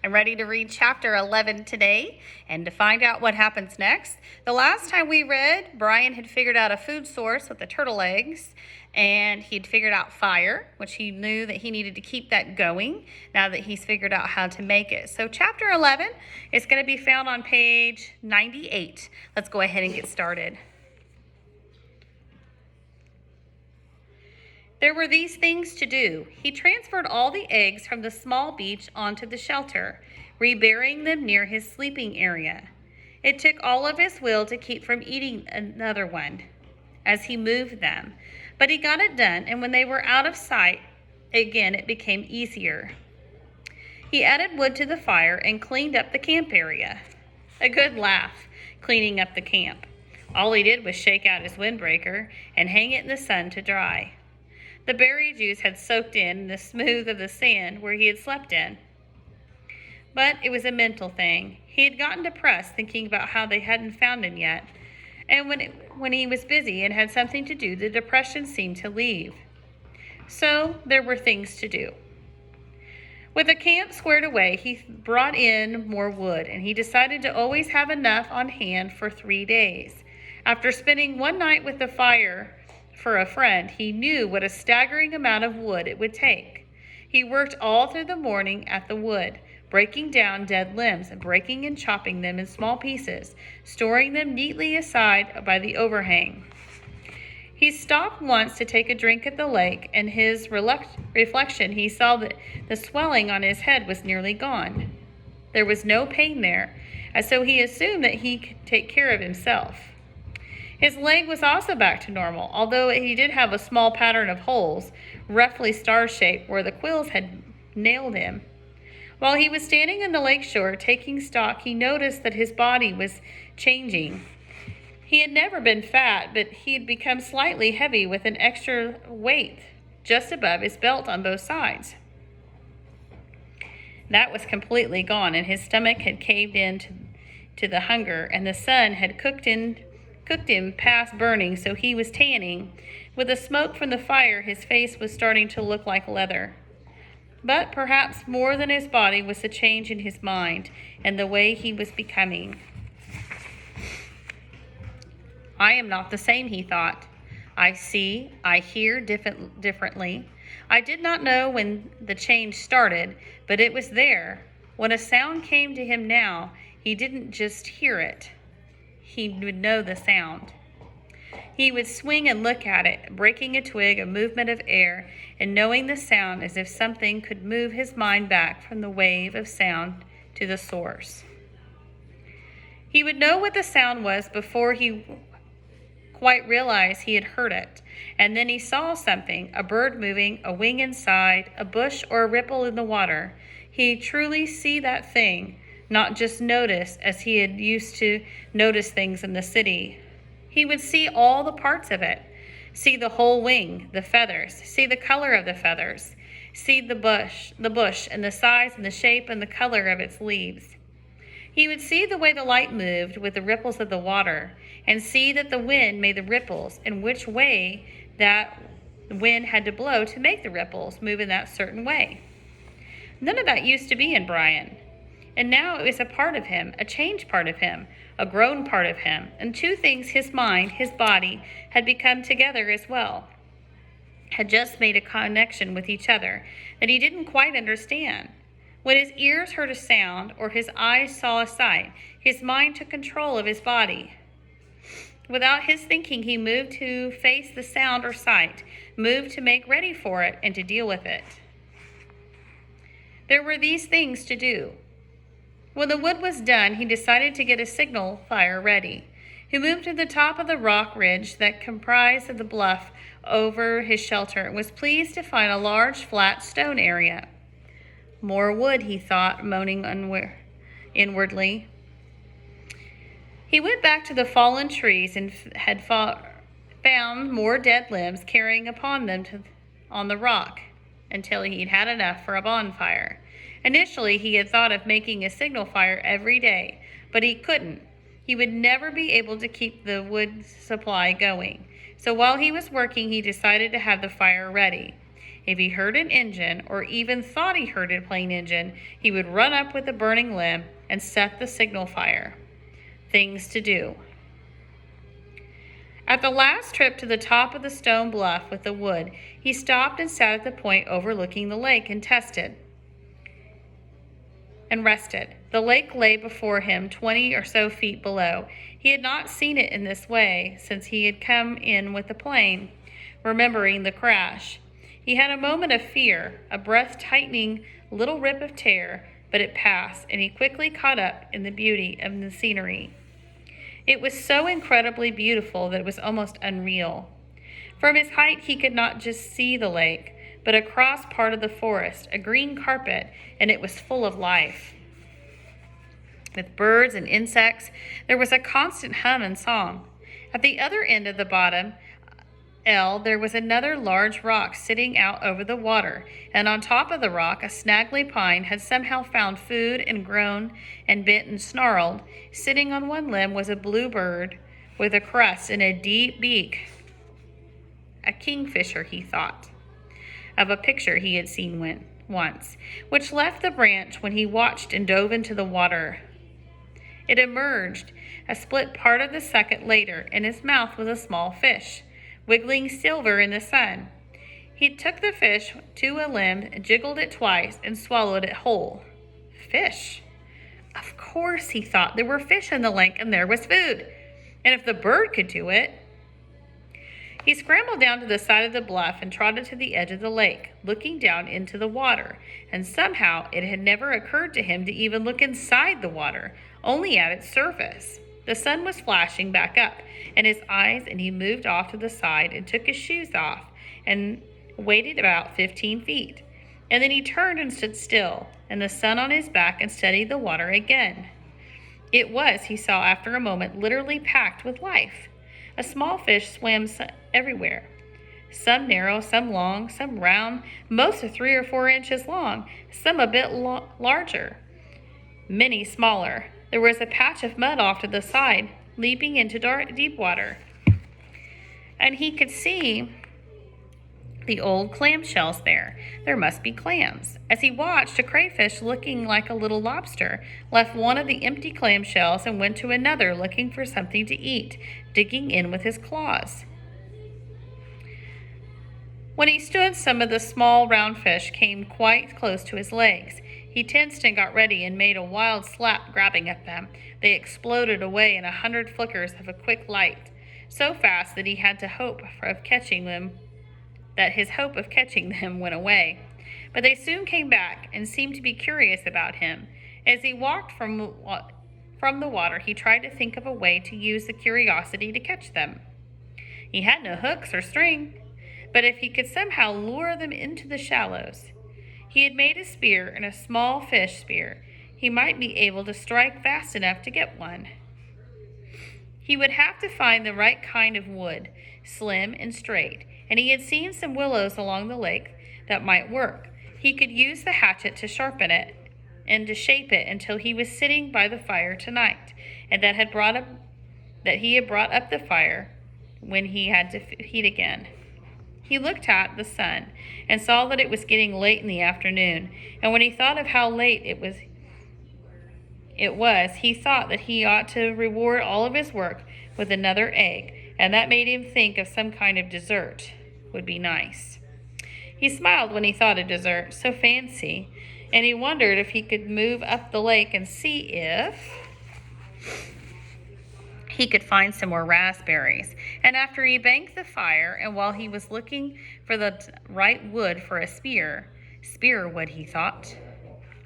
I'm ready to read chapter 11 today and to find out what happens next. The last time we read, Brian had figured out a food source with the turtle eggs, and he'd figured out fire, which he knew that he needed to keep that going now that he's figured out how to make it. So chapter 11 is going to be found on page 98. Let's go ahead and get started. There were these things to do. He transferred all the eggs from the small beach onto the shelter, reburying them near his sleeping area. It took all of his will to keep from eating another one as he moved them, but he got it done, and when they were out of sight, again it became easier. He added wood to the fire and cleaned up the camp area. A good laugh, cleaning up the camp. All he did was shake out his windbreaker and hang it in the sun to dry. The berry juice had soaked in the smooth of the sand where he had slept in. But it was a mental thing. He had gotten depressed thinking about how they hadn't found him yet. And when he was busy and had something to do, the depression seemed to leave. So there were things to do. With the camp squared away, he brought in more wood, and he decided to always have enough on hand for 3 days. After spending one night with the fire for a friend, he knew what a staggering amount of wood it would take. He worked all through the morning at the wood, breaking down dead limbs and breaking and chopping them in small pieces, storing them neatly aside by the overhang. He stopped once to take a drink at the lake, and his reflection, he saw that the swelling on his head was nearly gone. There was no pain there, and so he assumed that he could take care of himself. His leg was also back to normal, although he did have a small pattern of holes, roughly star-shaped, where the quills had nailed him. While he was standing on the lake shore taking stock, he noticed that his body was changing. He had never been fat, but he had become slightly heavy with an extra weight just above his belt on both sides. That was completely gone, and his stomach had caved in to the hunger, and the sun had cooked him past burning, so he was tanning. With the smoke from the fire, his face was starting to look like leather. But perhaps more than his body was the change in his mind and the way he was becoming. I am not the same, he thought. I see, I hear differently. I did not know when the change started, but it was there. When a sound came to him now, he didn't just hear it. He would know the sound. He would swing and look at it, breaking a twig, a movement of air, and knowing the sound as if something could move his mind back from the wave of sound to the source. He would know what the sound was before he quite realized he had heard it. And then he saw something, a bird moving, a wing inside, a bush or a ripple in the water. He'd truly see that thing, not just notice as he had used to notice things in the city. He would see all the parts of it, see the whole wing, the feathers, see the color of the feathers, see the bush and the size and the shape and the color of its leaves. He would see the way the light moved with the ripples of the water, and see that the wind made the ripples and which way that wind had to blow to make the ripples move in that certain way. None of that used to be in Brian. And now it was a part of him, a changed part of him, a grown part of him, and two things, his mind, his body, had become together as well, had just made a connection with each other that he didn't quite understand. When his ears heard a sound or his eyes saw a sight, his mind took control of his body. Without his thinking, he moved to face the sound or sight, moved to make ready for it and to deal with it. There were these things to do. When the wood was done, he decided to get a signal fire ready. He moved to the top of the rock ridge that comprised the bluff over his shelter and was pleased to find a large flat stone area. More wood, he thought, moaning inwardly. He went back to the fallen trees and had found more dead limbs carrying upon them on the rock until he'd had enough for a bonfire. Initially, he had thought of making a signal fire every day, but he couldn't. He would never be able to keep the wood supply going. So while he was working, he decided to have the fire ready. If he heard an engine, or even thought he heard a plane engine, he would run up with a burning limb and set the signal fire. Things to do. At the last trip to the top of the stone bluff with the wood, he stopped and sat at the point overlooking the lake and rested. The lake lay before him 20 or so feet below. He had not seen it in this way since he had come in with the plane, remembering the crash. He had a moment of fear, a breath-tightening little rip of terror, but it passed, and he quickly caught up in the beauty of the scenery. It was so incredibly beautiful that it was almost unreal. From his height, he could not just see the lake, but across part of the forest, a green carpet, and it was full of life. With birds and insects, there was a constant hum and song. At the other end of the bottom L, there was another large rock sitting out over the water, and on top of the rock, a snaggly pine had somehow found food and grown and bit and snarled. Sitting on one limb was a blue bird with a crest and a deep beak. A kingfisher, he thought, of a picture he had seen once, which left the branch when he watched and dove into the water. It emerged a split part of the second later, and his mouth was a small fish, wiggling silver in the sun. He took the fish to a limb, jiggled it twice, and swallowed it whole. Fish. Of course, he thought, there were fish in the lake and there was food. And if the bird could do it. He scrambled down to the side of the bluff and trotted to the edge of the lake, looking down into the water. And somehow it had never occurred to him to even look inside the water, only at its surface. The sun was flashing back up in his eyes, and he moved off to the side and took his shoes off and waited about 15 feet. And then he turned and stood still, and the sun on his back, and studied the water again. It was, he saw after a moment, literally packed with life. A small fish swam everywhere, some narrow, some long, some round, most of 3 or 4 inches long, some a bit larger, many smaller. There was a patch of mud off to the side, leaping into deep water, and he could see the old clamshells there. There must be clams. As he watched, a crayfish looking like a little lobster left one of the empty clamshells and went to another looking for something to eat, digging in with his claws. When he stood, some of the small round fish came quite close to his legs. He tensed and got ready and made a wild slap, grabbing at them. They exploded away in 100 flickers of a quick light, so fast that he had to hope of catching them, that his hope of catching them went away. But they soon came back and seemed to be curious about him. As he walked from the water, he tried to think of a way to use the curiosity to catch them. He had no hooks or string, but if he could somehow lure them into the shallows. He had made a spear and a small fish spear. He might be able to strike fast enough to get one. He would have to find the right kind of wood, slim and straight, and he had seen some willows along the lake that might work. He could use the hatchet to sharpen it and to shape it until he was sitting by the fire tonight, and that he had brought up the fire when he had to heat again. He looked at the sun and saw that it was getting late in the afternoon, and when he thought of how late it was, he thought that he ought to reward all of his work with another egg, and that made him think of some kind of dessert would be nice. He smiled when he thought of dessert, so fancy, and he wondered if he could move up the lake and see if he could find some more raspberries. And after he banked the fire, and while he was looking for the right wood for a spear wood, he thought,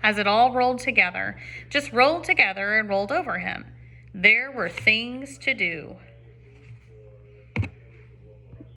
as it all rolled together, just rolled together and rolled over him. There were things to do.